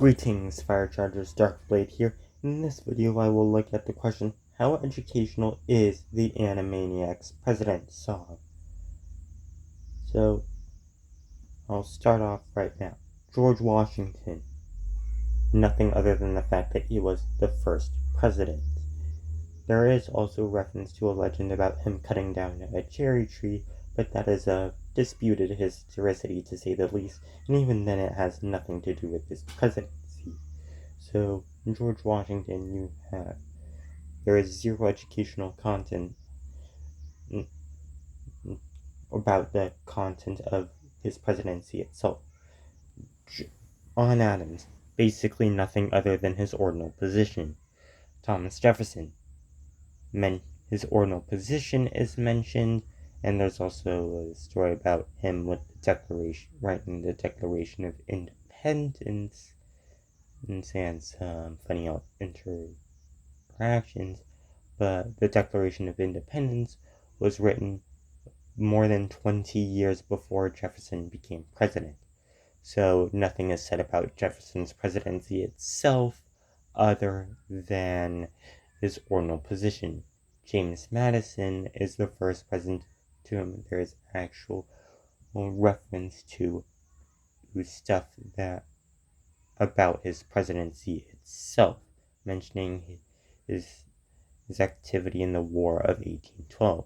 Greetings, Fire Chargers, Darkblade here. In this video I will look at the question, how educational is the Animaniacs President song? So, I'll start off right now. George Washington. Nothing other than the fact that he was the first president. There is also reference to a legend about him cutting down a cherry tree, but that is a disputed historicity to say the least, and even then it has nothing to do with his presidency. So, in George Washington, there is zero educational content about the content of his presidency itself. On Adams, basically nothing other than his ordinal position. Thomas Jefferson, his ordinal position is mentioned, and there's also a story about him with writing the Declaration of Independence, and some funny interactions. But the Declaration of Independence was written more than 20 years before Jefferson became president. So nothing is said about Jefferson's presidency itself other than his ordinal position. James Madison is the first president to whom there is actual reference to stuff that about his presidency itself, mentioning his activity in the War of 1812.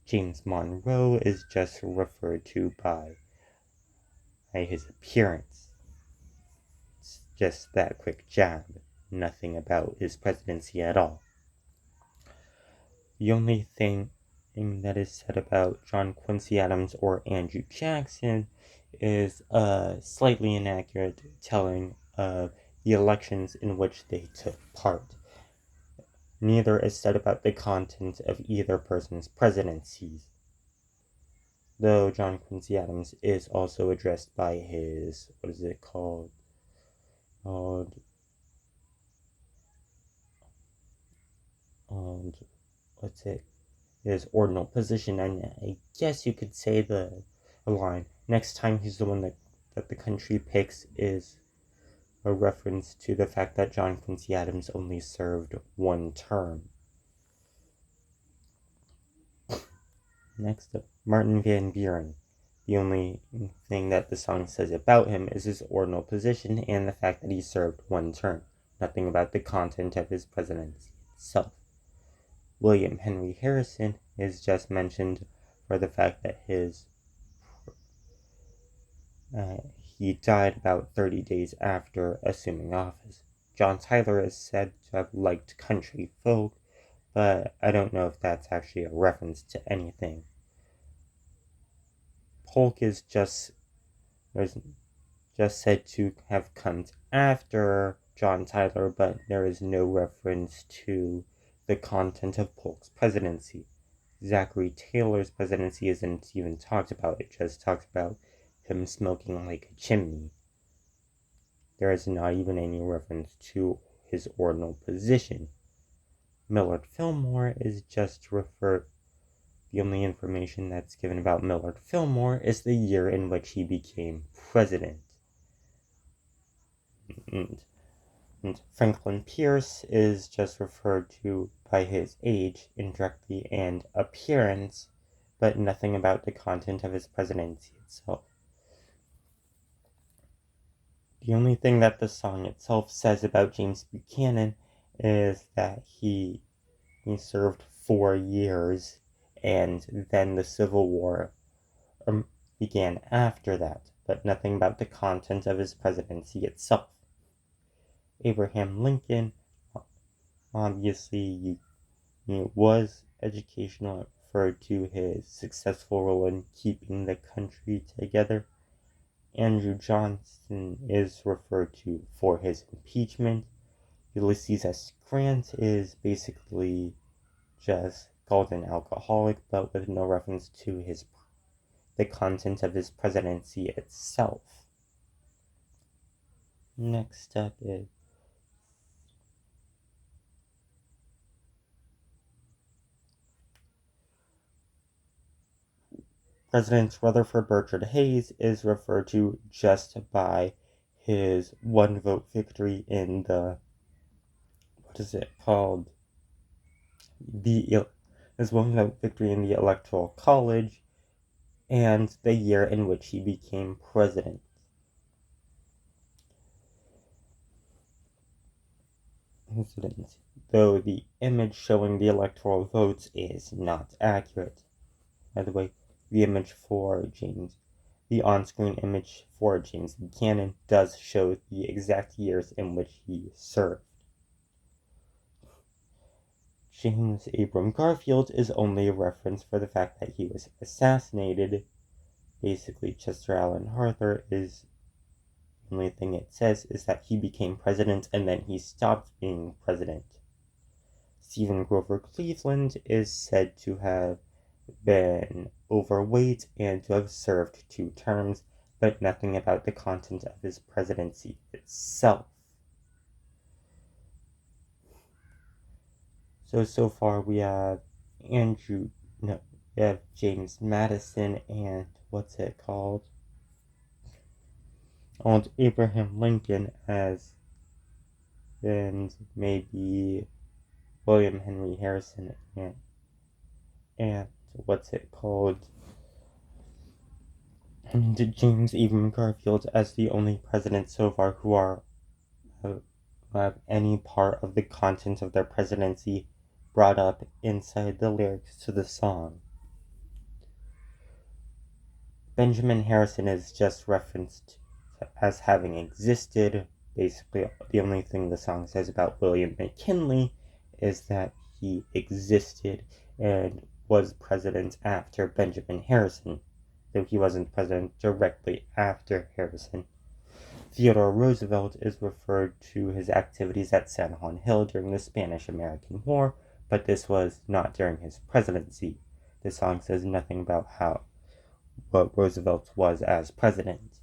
James Monroe is just referred to by his appearance. It's just that quick jab, nothing about his presidency at all. The only thing that is said about John Quincy Adams or Andrew Jackson is a slightly inaccurate telling of the elections in which they took part. Neither is said about the content of either person's presidencies, though John Quincy Adams is also addressed by his, his ordinal position, and I guess you could say the line, next time he's the one that the country picks, is a reference to the fact that John Quincy Adams only served one term. Next up, Martin Van Buren. The only thing that the song says about him is his ordinal position and the fact that he served one term. Nothing about the content of his presidency itself. William Henry Harrison is just mentioned for the fact that he died about 30 days after assuming office. John Tyler is said to have liked country folk, but I don't know if that's actually a reference to anything. Polk is just said to have come after John Tyler, but there is no reference to the content of Polk's presidency. Zachary Taylor's presidency isn't even talked about. It just talks about him smoking like a chimney. There is not even any reference to his ordinal position. Millard Fillmore is just referred. The only information that's given about Millard Fillmore is the year in which he became president. And Franklin Pierce is just referred to by his age indirectly and appearance, but nothing about the content of his presidency itself. The only thing that the song itself says about James Buchanan is that he served 4 years, and then the Civil War began after that, but nothing about the content of his presidency itself. Abraham Lincoln, obviously, was educational, referred to his successful role in keeping the country together. Andrew Johnson is referred to for his impeachment. Ulysses S. Grant is basically just called an alcoholic, but with no reference to the content of his presidency itself. Next up is President Rutherford Bertrand Hayes is referred to just by his one vote victory in the, what is it called? His one vote victory in the Electoral College, and the year in which he became president. Though the image showing the electoral votes is not accurate. By the way, the on-screen image for James Buchanan does show the exact years in which he served. James Abram Garfield is only a reference for the fact that he was assassinated. Basically, Chester Alan Arthur is the only thing it says is that he became president and then he stopped being president. Stephen Grover Cleveland is said to have been overweight and to have served 2 terms, but nothing about the content of his presidency itself. So far we have James Madison and old Abraham Lincoln as, and maybe William Henry Harrison and and James Abram Garfield as the only president so far who have any part of the content of their presidency brought up inside the lyrics to the song. Benjamin Harrison is just referenced as having existed. Basically, the only thing the song says about William McKinley is that he existed and was president after Benjamin Harrison, though he wasn't president directly after Harrison. Theodore Roosevelt is referred to his activities at San Juan Hill during the Spanish-American War, but this was not during his presidency. The song says nothing about what Roosevelt was as president.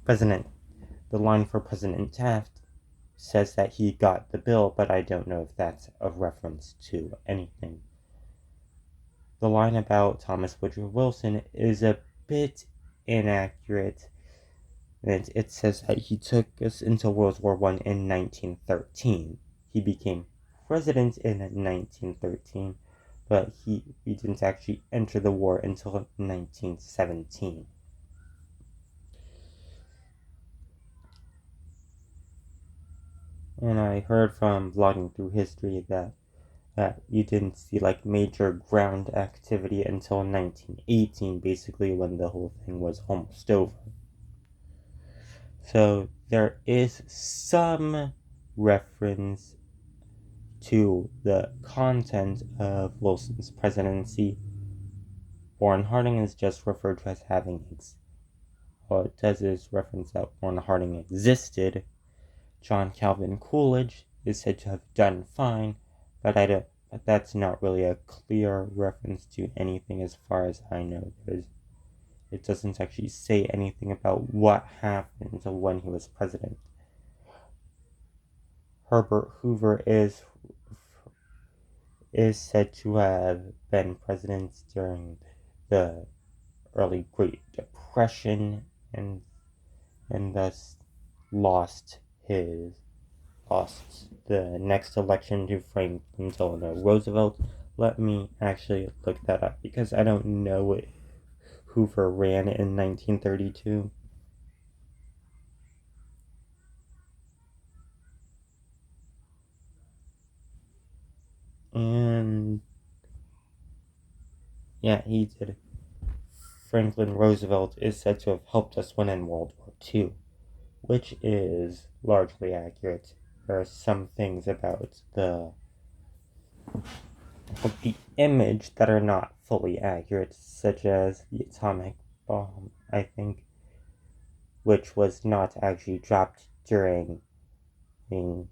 The line for President Taft says that he got the bill, but I don't know if that's a reference to anything. The line about Thomas Woodrow Wilson is a bit inaccurate. And it says that he took us into World War I in 1913. He became president in 1913, but we didn't actually enter the war until 1917. And I heard from Vlogging Through History that you didn't see major ground activity until 1918, basically when the whole thing was almost over. So there is some reference to the content of Wilson's presidency. Warren Harding is just referred to as having all it does is reference that Warren Harding existed. John Calvin Coolidge is said to have done fine, but that's not really a clear reference to anything as far as I know. It doesn't actually say anything about what happened when he was president. Herbert Hoover is said to have been president during the early Great Depression and thus lost the next election to Franklin Delano Roosevelt. Let me actually look that up because I don't know if Hoover ran in 1932. And yeah, he did. Franklin Roosevelt is said to have helped us win in World War II, which is largely accurate. There are some things about the image that are not fully accurate, such as the atomic bomb, I think, which was not actually dropped during in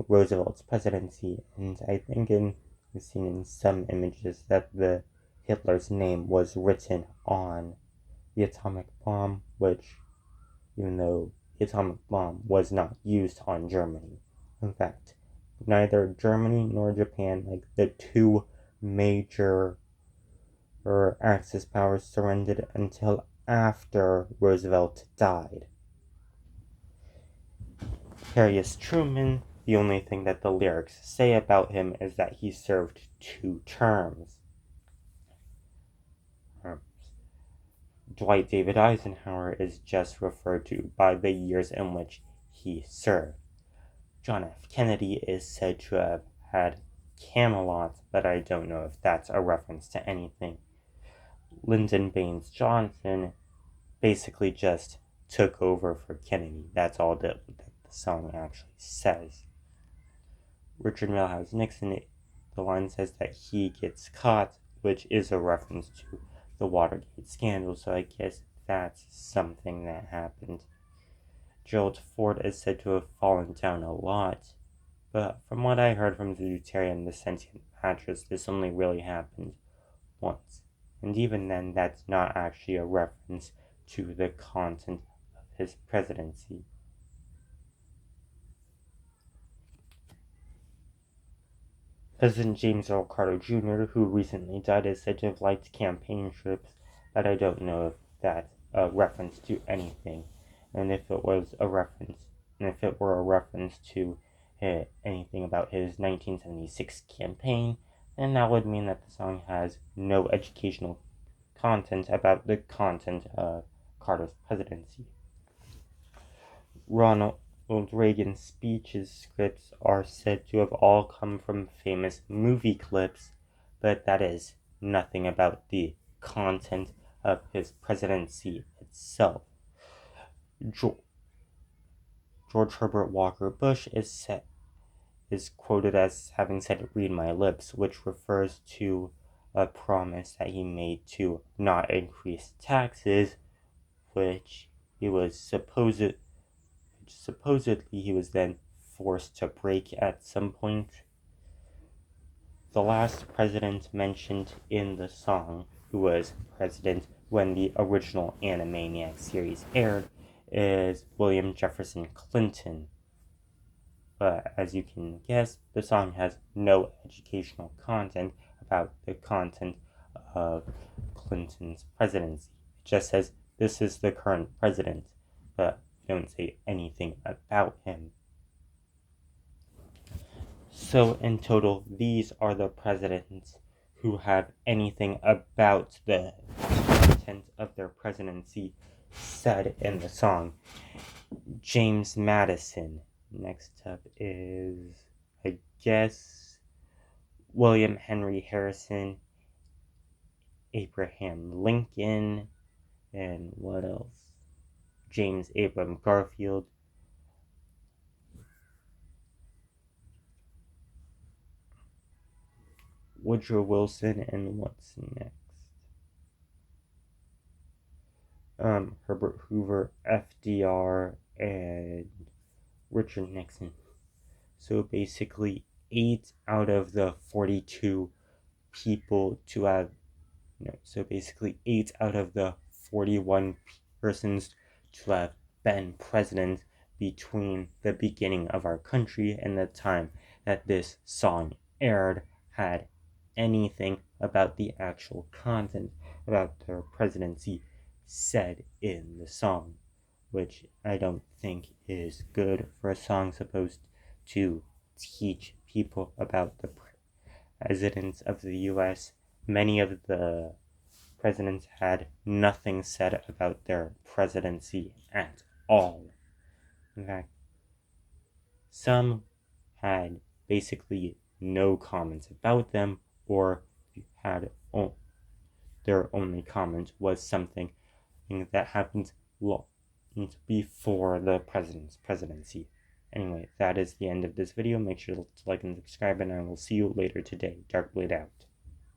Roosevelt's presidency, and I think I've seen in some images that the Hitler's name was written on the atomic bomb, which, even though the atomic bomb was not used on Germany. In fact, neither Germany nor Japan, the two major Axis powers, surrendered until after Roosevelt died. Harry S. Truman, the only thing that the lyrics say about him is that he served 2 terms. Dwight David Eisenhower is just referred to by the years in which he served. John F. Kennedy is said to have had Camelot, but I don't know if that's a reference to anything. Lyndon Baines Johnson basically just took over for Kennedy. That's all that the song actually says. Richard Milhouse Nixon, the line says that he gets caught, which is a reference to the Watergate scandal, so I guess that's something that happened. Gerald Ford is said to have fallen down a lot, but from what I heard from Zeuteri and the Sentient Mattress, this only really happened once. And even then, that's not actually a reference to the content of his presidency. President James Earl Carter Jr., who recently died, is said to have liked campaign trips, but I don't know if that's a reference to anything. And if it were a reference to anything about his 1976 campaign, then that would mean that the song has no educational content about the content of Carter's presidency. Ronald Reagan's speeches scripts are said to have all come from famous movie clips, but that is nothing about the content of his presidency itself. George Herbert Walker Bush is quoted as having said, "Read my lips," which refers to a promise that he made to not increase taxes, which he was supposedly he was then forced to break at some point. The last president mentioned in the song, who was president when the original Animaniacs series aired, is William Jefferson Clinton. But as you can guess, the song has no educational content about the content of Clinton's presidency. It just says, "This is the current president," but don't say anything about him. So in total, these are the presidents who have anything about the content of their presidency said in the song. James Madison. Next up is, I guess, William Henry Harrison, Abraham Lincoln, and what else? James Abram Garfield, Woodrow Wilson, and what's next? Herbert Hoover, FDR, and Richard Nixon. So basically, 8 out of the 42 people to have, so basically 8 out of the 41 persons to have been president between the beginning of our country and the time that this song aired had anything about the actual content about their presidency said in the song, which I don't think is good for a song supposed to teach people about the presidents of the US. Many of the presidents had nothing said about their presidency at all. In fact, some had basically no comments about them, or had their only comment was something that happened long before the president's presidency. Anyway, that is the end of this video. Make sure to like and subscribe, and I will see you later today. Dark Blade out.